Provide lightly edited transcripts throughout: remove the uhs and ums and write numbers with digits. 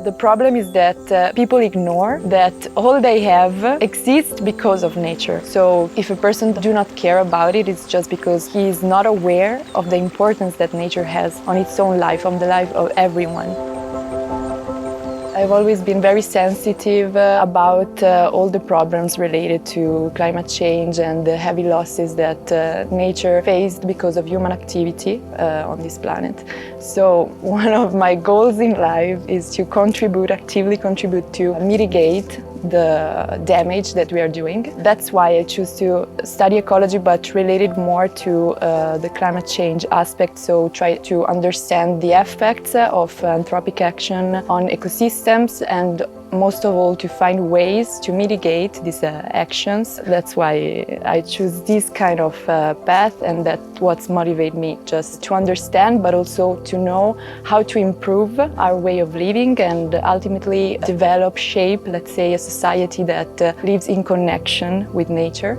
The problem is that people ignore that all they have exists because of nature. So if a person do not care about it, it's just because he is not aware of the importance that nature has on its own life, on the life of everyone. I've always been very sensitive about all the problems related to climate change and the heavy losses that nature faced because of human activity on this planet. So one of my goals in life is to actively contribute to mitigate the damage that we are doing. That's why I choose to study ecology, but related more to the climate change aspect, so try to understand the effects of anthropic action on ecosystems and most of all to find ways to mitigate these actions. That's why I choose this kind of path, and that's what's motivated me, just to understand but also to know how to improve our way of living and ultimately develop, shape, let's say, a society that lives in connection with nature.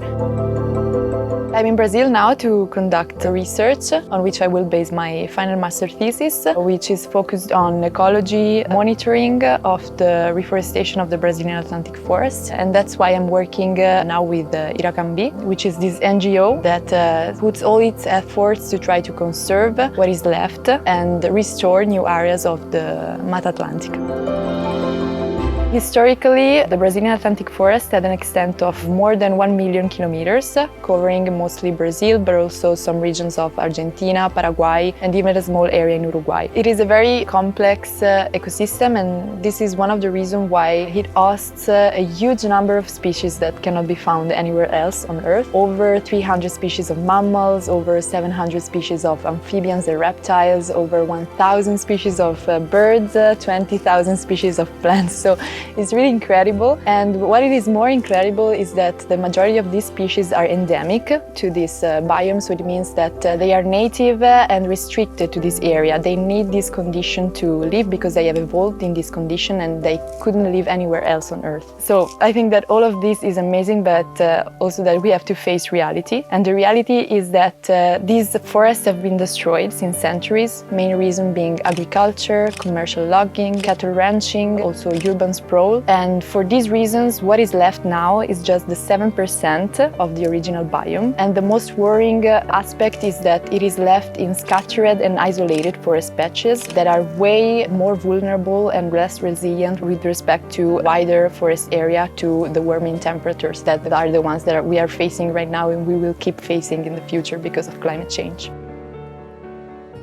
I'm in Brazil now to conduct research on which I will base my final master thesis, which is focused on ecology monitoring of the reforestation of the Brazilian Atlantic Forest. And that's why I'm working now with Iracambi, which is this NGO that puts all its efforts to try to conserve what is left and restore new areas of the Mata Atlântica. Historically, the Brazilian Atlantic Forest had an extent of more than 1 million kilometers, covering mostly Brazil, but also some regions of Argentina, Paraguay, and even a small area in Uruguay. It is a very complex ecosystem, and this is one of the reasons why it hosts a huge number of species that cannot be found anywhere else on Earth. Over 300 species of mammals, over 700 species of amphibians and reptiles, over 1,000 species of birds, 20,000 species of plants. So it's really incredible, and what it is more incredible is that the majority of these species are endemic to this biome, so it means that they are native and restricted to this area. They need this condition to live because they have evolved in this condition and they couldn't live anywhere else on Earth. So I think that all of this is amazing, but also that we have to face reality. And the reality is that these forests have been destroyed since centuries, main reason being agriculture, commercial logging, cattle ranching, also urban sprawl. And for these reasons, what is left now is just the 7% of the original biome. And the most worrying aspect is that it is left in scattered and isolated forest patches that are way more vulnerable and less resilient with respect to wider forest area to the warming temperatures that are the ones that we are facing right now and we will keep facing in the future because of climate change.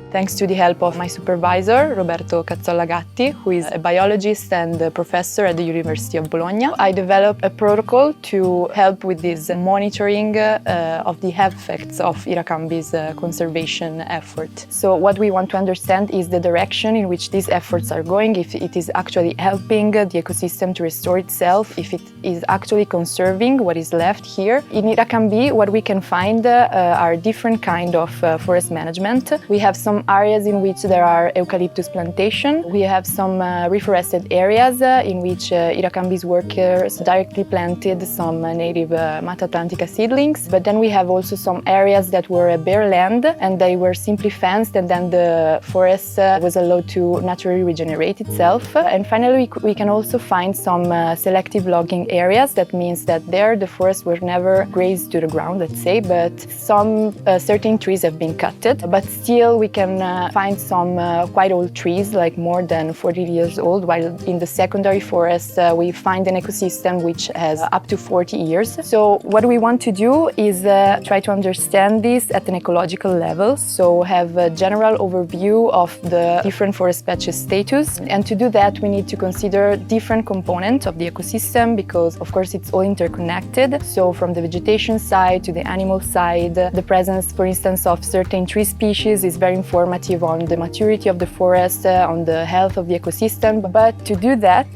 Thanks to the help of my supervisor, Roberto Cazzola-Gatti, who is a biologist and a professor at the University of Bologna, I developed a protocol to help with this monitoring of the effects of Iracambi's conservation effort. So what we want to understand is the direction in which these efforts are going, if it is actually helping the ecosystem to restore itself, if it is actually conserving what is left here. In Iracambi, what we can find are different kinds of forest management. We have some areas in which there are eucalyptus plantation. We have some reforested areas in which Iracambi's workers directly planted some native Mata Atlântica seedlings. But then we have also some areas that were a bare land and they were simply fenced, and then the forest was allowed to naturally regenerate itself. And finally, we can also find some selective logging areas. That means that there the forests were never grazed to the ground, let's say, but some certain trees have been cutted. But still we can find some quite old trees, like more than 40 years old, while in the secondary forest we find an ecosystem which has up to 40 years. So what we want to do is try to understand this at an ecological level, so have a general overview of the different forest patches status. And to do that we need to consider different components of the ecosystem because of course it's all interconnected. So from the vegetation side to the animal side, the presence, for instance, of certain tree species is very informative on the maturity of the forest, on the health of the ecosystem. But to do that,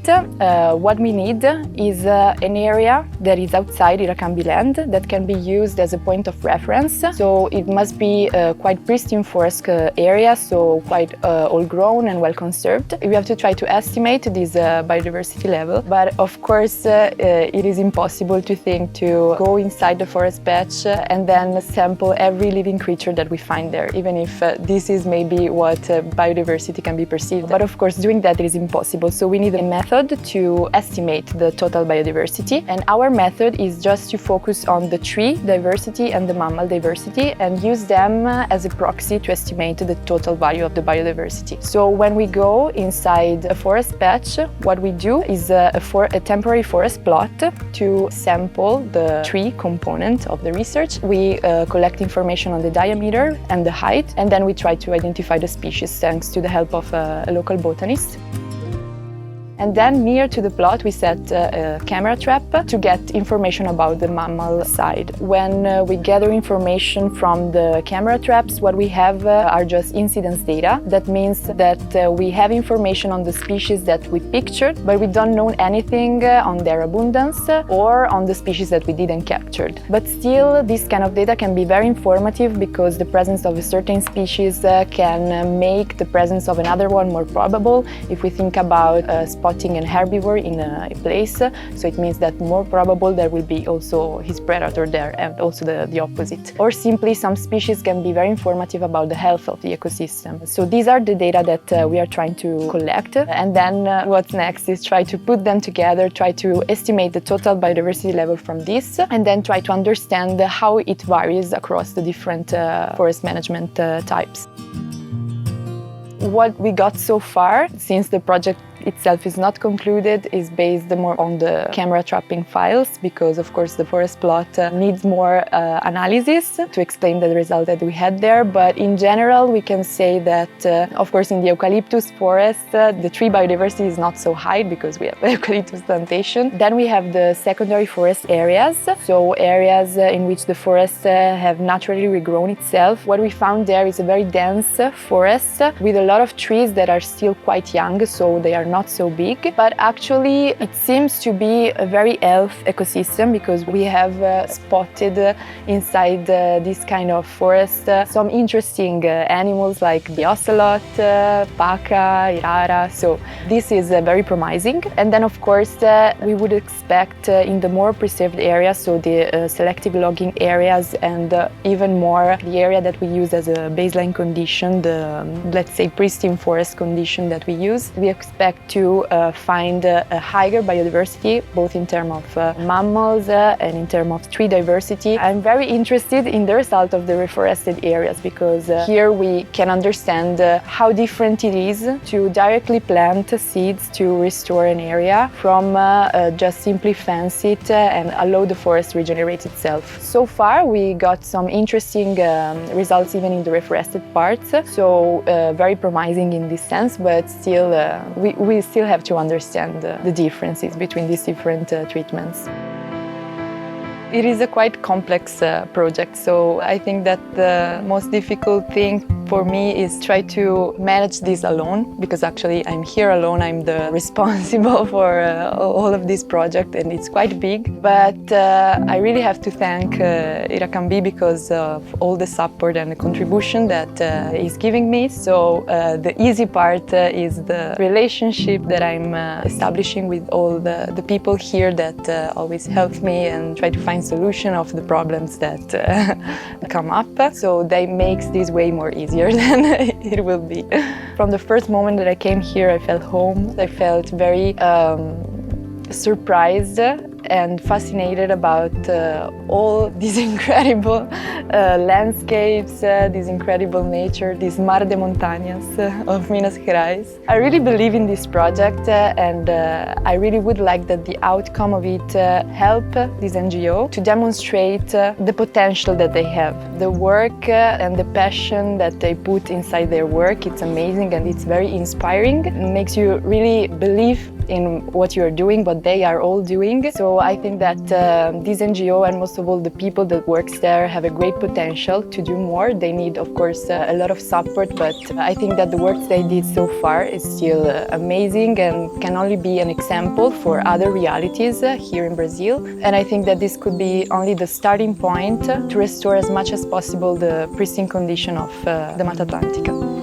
what we need is an area that is outside Iracambi land that can be used as a point of reference. So it must be a quite pristine forest area, so quite old-grown and well-conserved. We have to try to estimate this biodiversity level, but of course it is impossible to think to go inside the forest patch and then sample every living creature that we find there, even if this is maybe what biodiversity can be perceived. But of course, doing that is impossible. So we need a method to estimate the total biodiversity. And our method is just to focus on the tree diversity and the mammal diversity and use them as a proxy to estimate the total value of the biodiversity. So when we go inside a forest patch, what we do is a temporary forest plot to sample the tree component of the research. We collect information on the diameter and the height, and then we try to identify the species thanks to the help of a local botanist. And then near to the plot we set a camera trap to get information about the mammal side. When we gather information from the camera traps, what we have are just incidence data. That means that we have information on the species that we pictured, but we don't know anything on their abundance or on the species that we didn't capture. But still, this kind of data can be very informative because the presence of a certain species can make the presence of another one more probable. If we think about spotting an herbivore in a place, so it means that more probable there will be also his predator there, and also the opposite. Or simply some species can be very informative about the health of the ecosystem. So these are the data that we are trying to collect, and then what's next is try to put them together, try to estimate the total biodiversity level from this, and then try to understand how it varies across the different forest management types. What we got so far, since the project itself is not concluded, is based more on the camera trapping files, because of course the forest plot needs more analysis to explain the result that we had there. But in general we can say that of course in the eucalyptus forest the tree biodiversity is not so high because we have eucalyptus plantation. Then we have the secondary forest areas, so areas in which the forest have naturally regrown itself. What we found there is a very dense forest with a lot of trees that are still quite young, so they are not so big, but actually it seems to be a very healthy ecosystem because we have spotted inside this kind of forest some interesting animals like the ocelot, paca, irara, so this is very promising. And then of course we would expect in the more preserved areas, so the selective logging areas, and even more the area that we use as a baseline condition, the let's say pristine forest condition that we use, we expect to find a higher biodiversity, both in terms of mammals and in terms of tree diversity. I'm very interested in the result of the reforested areas because here we can understand how different it is to directly plant seeds to restore an area from just simply fence it and allow the forest to regenerate itself. So far we got some interesting results even in the reforested parts, so very promising in this sense, but still we still have to understand the differences between these different treatments. It is a quite complex project, so I think that the most difficult thing for me is try to manage this alone, because actually I'm here alone, I'm the responsible for all of this project and it's quite big. But I really have to thank Iracambi because of all the support and the contribution that he's giving me. So the easy part is the relationship that I'm establishing with all the people here that always help me and try to find solution of the problems that come up. So that makes this way more easier than it will be. From the first moment that I came here, I felt home. I felt very surprised and fascinated about all these incredible landscapes, this incredible nature, this mar de montañas of Minas Gerais. I really believe in this project and I really would like that the outcome of it help this NGO to demonstrate the potential that they have. The work and the passion that they put inside their work, it's amazing and it's very inspiring. It makes you really believe in what you are doing, what they are all doing. So I think that this NGO and most of all the people that works there have a great potential to do more. They need, of course, a lot of support, but I think that the work they did so far is still amazing and can only be an example for other realities here in Brazil. And I think that this could be only the starting point to restore as much as possible the pristine condition of the Mata Atlântica.